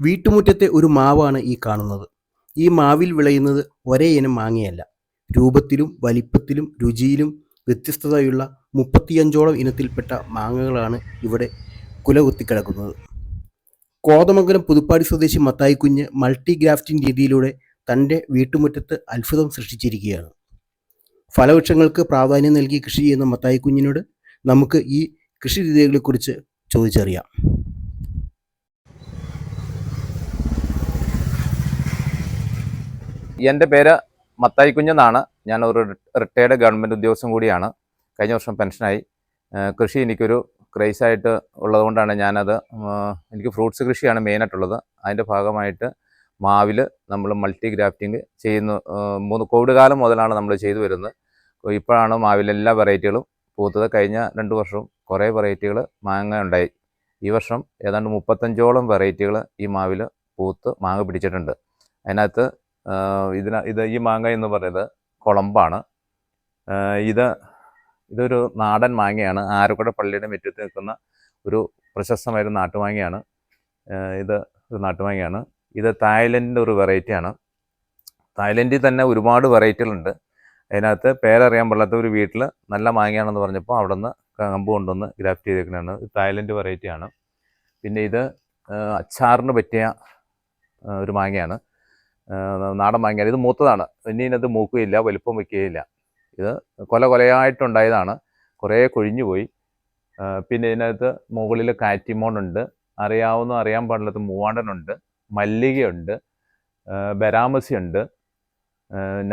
വീട്ടുമുറ്റത്തെ ഒരു മാവാണ് ഈ കാണുന്നത്. ഈ മാവിൽ വിളയുന്നത് ഒരേ ഇനം മാങ്ങയല്ല. രൂപത്തിലും വലിപ്പത്തിലും രുചിയിലും വ്യത്യസ്തതയുള്ള 35ഓളം ഇനത്തിൽപ്പെട്ട മാങ്ങകളാണ് ഇവിടെ കുലകുത്തിക്കിടക്കുന്നത്. കോതമംഗലം പുതുപ്പാടി സ്വദേശി മത്തായി കുഞ്ഞ് മൾട്ടി ഗ്രാഫ്റ്റിംഗ് രീതിയിലൂടെ തൻ്റെ വീട്ടുമുറ്റത്ത് അത്ഭുതം സൃഷ്ടിച്ചിരിക്കുകയാണ്. ഫലവൃക്ഷങ്ങൾക്ക് പ്രാധാന്യം നൽകി കൃഷി ചെയ്യുന്ന മത്തായി കുഞ്ഞിനോട് നമുക്ക് ഈ കൃഷി രീതികളെക്കുറിച്ച് ചോദിച്ചറിയാം. എൻ്റെ പേര് മത്തായി കുഞ്ഞെന്നാണ്. ഞാൻ ഒരു റിട്ടയർഡ് ഗവൺമെൻറ് ഉദ്യോഗസ്ഥൻ കൂടിയാണ്. കഴിഞ്ഞ വർഷം പെൻഷനായി. കൃഷി എനിക്കൊരു ക്രേസായിട്ട് ഉള്ളതുകൊണ്ടാണ് എനിക്ക് ഫ്രൂട്ട്സ് കൃഷിയാണ് മെയിനായിട്ടുള്ളത്. അതിൻ്റെ ഭാഗമായിട്ട് മാവിൽ നമ്മൾ മൾട്ടി ഗ്രാഫ്റ്റിംഗ് ചെയ്യുന്നു. കോവിഡ് കാലം മുതലാണ് നമ്മൾ ചെയ്തു വരുന്നത്. ഇപ്പോഴാണ് മാവിലെല്ലാ വെറൈറ്റികളും പൂത്തത്. കഴിഞ്ഞ 2 വർഷവും കുറേ വെറൈറ്റികൾ മാങ്ങ ഉണ്ടായി. ഈ വർഷം ഏതാണ്ട് 35ഓളം വെറൈറ്റികൾ ഈ മാവിൽ പൂത്ത് മാങ്ങ പിടിച്ചിട്ടുണ്ട്. അതിനകത്ത് ഈ മാങ്ങ എന്ന് പറയുന്നത് കുളമ്പാണ്. ഇതൊരു നാടൻ മാങ്ങയാണ്. ആരക്കുട പള്ളിയുടെ മുറ്റത്ത് നിൽക്കുന്ന ഒരു പ്രശസ്തമായൊരു നാട്ടുമാങ്ങയാണ്. ഇത് ഒരു നാട്ടുമാങ്ങയാണ്. ഇത് തായ്ലൻഡിൻ്റെ ഒരു വെറൈറ്റിയാണ്. തായ്ലൻഡിൽ തന്നെ ഒരുപാട് വെറൈറ്റികളുണ്ട്. അതിനകത്ത് പേരറിയാൻ പാടില്ലാത്ത ഒരു വീട്ടിൽ നല്ല മാങ്ങയാണെന്ന് പറഞ്ഞപ്പോൾ അവിടെ നിന്ന് കമ്പ് കൊണ്ടുവന്ന് ഗ്രാഫ്റ്റ് ചെയ്തേക്കുന്നതാണ്. ഇത് തായ്ലൻഡ് വെറൈറ്റിയാണ്. പിന്നെ ഇത് അച്ചാറിന് പറ്റിയ ഒരു മാങ്ങയാണ്. നാടൻ മാങ്ങയാണ്. ഇത് മൂത്തതാണ്. ഇനി ഇതിനകത്ത് മൂക്കുകയില്ല, വലുപ്പം വയ്ക്കുകയില്ല. ഇത് കൊലയായിട്ടുണ്ടായതാണ്. കുറേ കൊഴിഞ്ഞു പോയി. പിന്നെ ഇതിനകത്ത് മുകളിൽ കാറ്റിമോണുണ്ട്. അറിയാൻ പാടില്ലാത്ത മൂവാണ്ടനുണ്ട്, മല്ലികയുണ്ട്, ബരാമസിയുണ്ട്,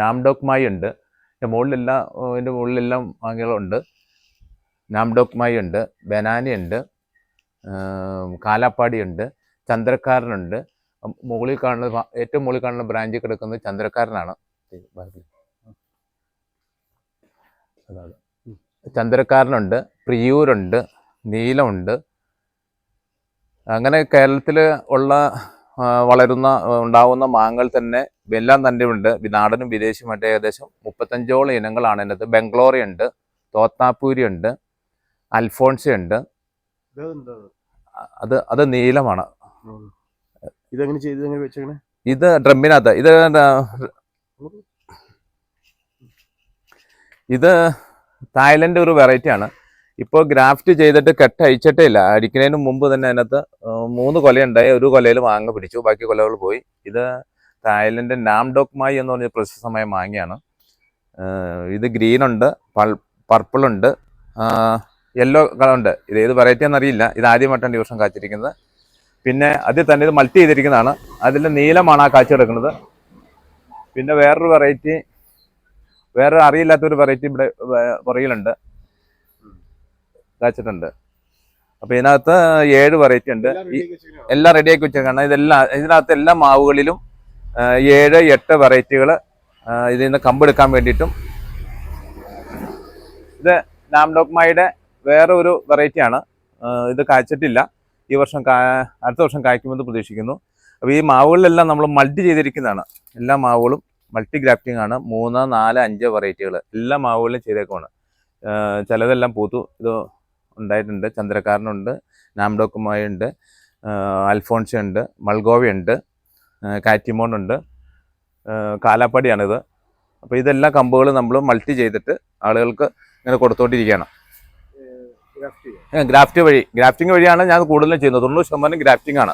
നാംഡോക്മായി ഉണ്ട്. ഇതിൻ്റെ മുകളിലെല്ലാം മാങ്ങകളുണ്ട്. നാംഡോക്മായി ഉണ്ട്, ബനാനയുണ്ട്, കാലാപ്പാടിയുണ്ട്, ചന്ദ്രക്കാരനുണ്ട്. ഏറ്റവും മുകളിൽ കാണുന്ന ബ്രാഞ്ചിൽ കിടക്കുന്നത് ചന്ദ്രക്കാരനാണ്. ചന്ദ്രക്കാരനുണ്ട്, പ്രിയൂരുണ്ട്, നീലമുണ്ട്. അങ്ങനെ കേരളത്തിൽ ഉണ്ടാവുന്ന മാങ്ങകൾ തന്നെ എല്ലാം തന്നെ ഉണ്ട്. നാടനും വിദേശിയുമായിട്ട് ഏകദേശം 35ഓളം ഇനങ്ങളാണ് അതിനകത്ത്. ബംഗ്ലോറിയുണ്ട്, തോത്താപ്പൂരിയുണ്ട്, അൽഫോൺസയുണ്ട്. അത് നീലമാണ്. ഇത് ഡ്രമ്മിനകത്ത്. ഇത് തായ്ലൻഡ് ഒരു വെറൈറ്റിയാണ്. ഇപ്പോൾ ഗ്രാഫ്റ്റ് ചെയ്തിട്ട് കെട്ട് അയച്ചിട്ടേ ഇല്ല. അടിക്കുന്നതിന് മുമ്പ് തന്നെ അതിനകത്ത് 3 കൊലയുണ്ടായി. ഒരു കൊലയിൽ മാങ്ങ പിടിച്ചു, ബാക്കി കൊലകൾ പോയി. ഇത് തായ്ലൻഡ് നാംഡോക്മായി എന്ന് പറഞ്ഞ പ്രശസ്തമായ മാങ്ങയാണ്. ഇത് ഗ്രീനുണ്ട്, പർപ്പിളുണ്ട്, യെല്ലോ കളറുണ്ട്. ഇത് ഏത് വെറൈറ്റി എന്നറിയില്ല. ഇത് ആദ്യമായിട്ടാണ് ഈ വർഷം കാച്ചിരിക്കുന്നത്. പിന്നെ അതിൽ തന്നെ ഇത് മൾട്ടി ചെയ്തിരിക്കുന്നതാണ്. അതിൽ നീലമാണ് ആ കാച്ചി കിടക്കുന്നത്. പിന്നെ വേറെ അറിയില്ലാത്തൊരു വെറൈറ്റി ഇവിടെ പുറകിലുണ്ട്, കാച്ചിട്ടുണ്ട്. അപ്പോൾ ഇതിനകത്ത് 7 വെറൈറ്റി ഉണ്ട്. എല്ലാം റെഡിയാക്കി വെച്ചേക്കാണ്. ഇതിനകത്ത് എല്ലാ മാവുകളിലും 7-8 വെറൈറ്റികൾ ഇതിൽ നിന്ന് കമ്പെടുക്കാൻ വേണ്ടിയിട്ടും. ഇത് നാംഡോക്മായുടെ വേറെ ഒരു വെറൈറ്റിയാണ്. ഇത് കാച്ചിട്ടില്ല. അടുത്ത വർഷം കായ്ക്കുമെന്ന് പ്രതീക്ഷിക്കുന്നു. അപ്പോൾ ഈ മാവുകളിലെല്ലാം നമ്മൾ മൾട്ടി ചെയ്തിരിക്കുന്നതാണ്. എല്ലാ മാവുകളും മൾട്ടി ഗ്രാഫ്റ്റിംഗ് ആണ്. 3, 4, 5 വെറൈറ്റികൾ എല്ലാ മാവുകളിലും ചെയ്തേക്കുമാണ്. ചിലതെല്ലാം പൂത്തു ഇത് ഉണ്ടായിട്ടുണ്ട്. ചന്ദ്രക്കാരനുണ്ട്, നാംഡോക്കുമായുണ്ട്, അൽഫോൺസയുണ്ട്, മൾഗോവയുണ്ട്, കാറ്റിമോണുണ്ട്, കാലാപ്പാടിയാണിത്. അപ്പോൾ ഇതെല്ലാ കമ്പുകളും നമ്മൾ മൾട്ടി ചെയ്തിട്ട് ആളുകൾക്ക് ഇങ്ങനെ കൊടുത്തോണ്ടിരിക്കുകയാണ്. ഗ്രാഫ്റ്റിംഗ് വഴിയാണ് ഞാൻ കൂടുതലും ചെയ്യുന്നത്. 90% ഗ്രാഫ്റ്റിംഗ് ആണ്.